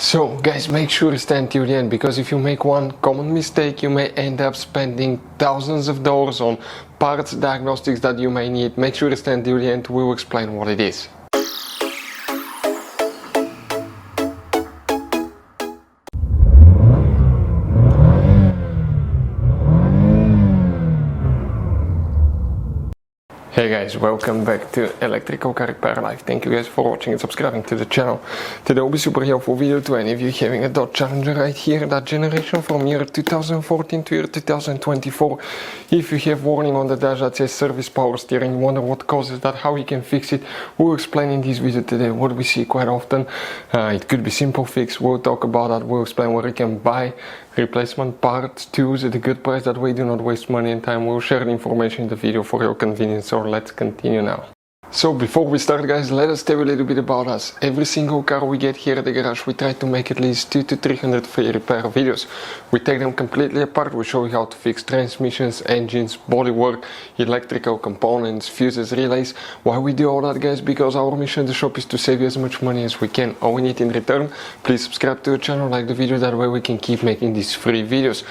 So guys, make sure to stay until the end, because if you make one common mistake, you may end up spending thousands of dollars on parts diagnostics that you may need. Make sure to stay until the end, we will explain what it is. Hey guys, welcome back to Electrical Car Repair Life. Thank you guys for watching and subscribing to the channel. Today will be super helpful video to any of you having a Dodge Challenger right here, that generation from year 2014 to year 2024. If you have warning on the dash that says service power steering, you wonder what causes that, how you can fix it, we'll explain in this video today what we see quite often. It could be simple fix, we'll talk about that, we'll explain where you can buy replacement parts, tools at a good price, that way do not waste money and time. We'll share the information in the video for your convenience, so let's continue now. So before we start guys, let us tell you a little bit about us. Every single car we get here at the garage, we try to make at least 200 to 300 free repair videos. We take them completely apart, we show you how to fix transmissions, engines, bodywork, electrical components, fuses, relays. Why we do all that guys? Because our mission at the shop is to save you as much money as we can. All we need in return, please subscribe to the channel, like the video, that way we can keep making these free videos.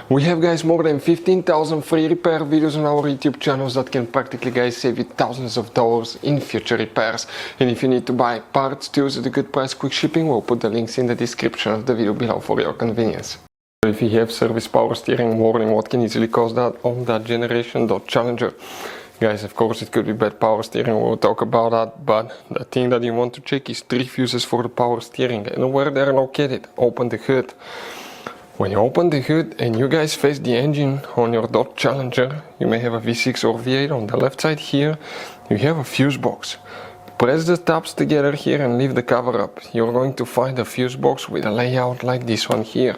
We have guys more than 15,000 free repair videos on our YouTube channels that can practically guys save you thousands of dollars in future repairs. And if you need to buy parts, tools at a good price, quick shipping, we'll put the links in the description of the video below for your convenience. If you have service power steering warning, what can easily cause that on that generation Dodge Challenger? Guys, of course it could be bad power steering, we'll talk about that, but the thing that you want to check is 3 fuses for the power steering and where they're located. Open the hood. When you open the hood and you guys face the engine on your Dodge Challenger, you may have a V6 or V8. On the left side here, you have a fuse box. Press the tabs together here and lift the cover up. You're going to find a fuse box with a layout like this one here.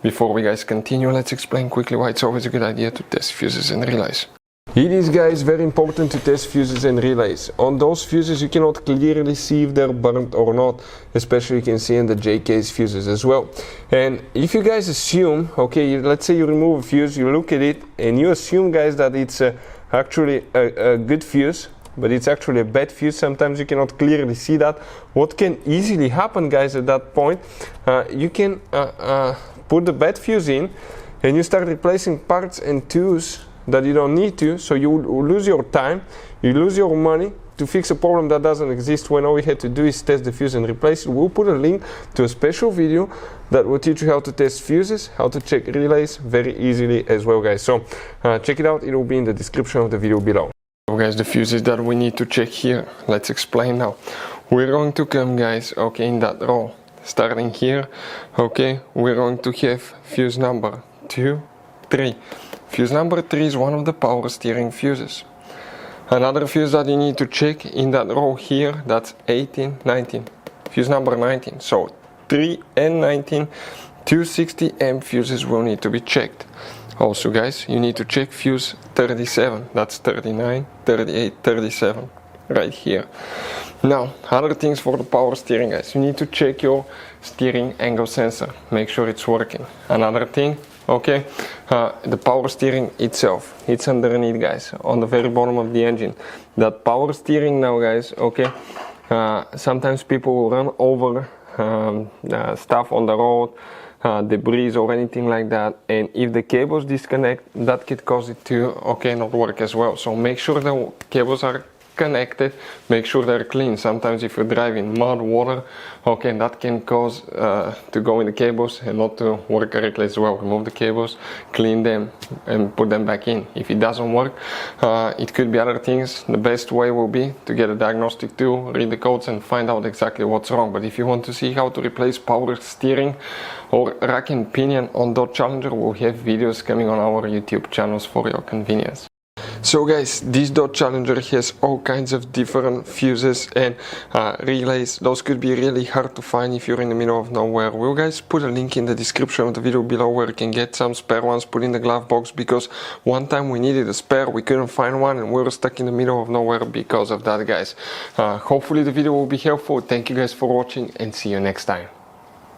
Before we guys continue, let's explain quickly why it's always a good idea to test fuses and relays. It is guys very important to test fuses and relays. On those fuses you cannot clearly see if they're burnt or not, especially you can see in the J-case fuses as well. And if you guys assume, okay, let's say you remove a fuse, you look at it and you assume guys that it's actually a good fuse, but it's actually a bad fuse, sometimes you cannot clearly see that. What can easily happen guys at that point, you can put the bad fuse in and you start replacing parts and tools that you don't need to, so you lose your time, you lose your money to fix a problem that doesn't exist, when all we had to do is test the fuse and replace it. We'll put a link to a special video that will teach you how to test fuses, how to check relays very easily as well guys. So check it out, it will be in the description of the video below. So guys, the fuses that we need to check here, let's explain now. We're going to come guys, okay, in that row, starting here, okay, we're going to have fuse number 2, 3. Fuse number 3 is one of the power steering fuses. Another fuse that you need to check in that row here, that's 18, 19. Fuse number 19. So 3 and 19, 260 amp fuses will need to be checked. Also guys, you need to check fuse 37. That's 39, 38, 37. Right here. Now, other things for the power steering guys. You need to check your steering angle sensor. Make sure it's working. Another thing, okay, the power steering itself, it's underneath guys, on the very bottom of the engine. That power steering now guys, okay, sometimes people will run over stuff on the road, debris or anything like that, and if the cables disconnect, that could cause it to, okay, not work as well. So make sure the cables are connected, make sure they're clean. Sometimes if you're driving mud, water, okay, that can cause to go in the cables and not to work correctly as well. Remove the cables, clean them and put them back in. If it doesn't work, it could be other things. The best way will be to get a diagnostic tool, read the codes and find out exactly what's wrong. But if you want to see how to replace power steering or rack and pinion on Dodge Challenger, we'll have videos coming on our YouTube channels for your convenience. So guys, this Dodge Challenger has all kinds of different fuses and relays. Those could be really hard to find if you're in the middle of nowhere. We'll guys put a link in the description of the video below where you can get some spare ones, put in the glove box, because one time we needed a spare, we couldn't find one and we were stuck in the middle of nowhere because of that guys. Hopefully the video will be helpful. Thank you guys for watching and see you next time.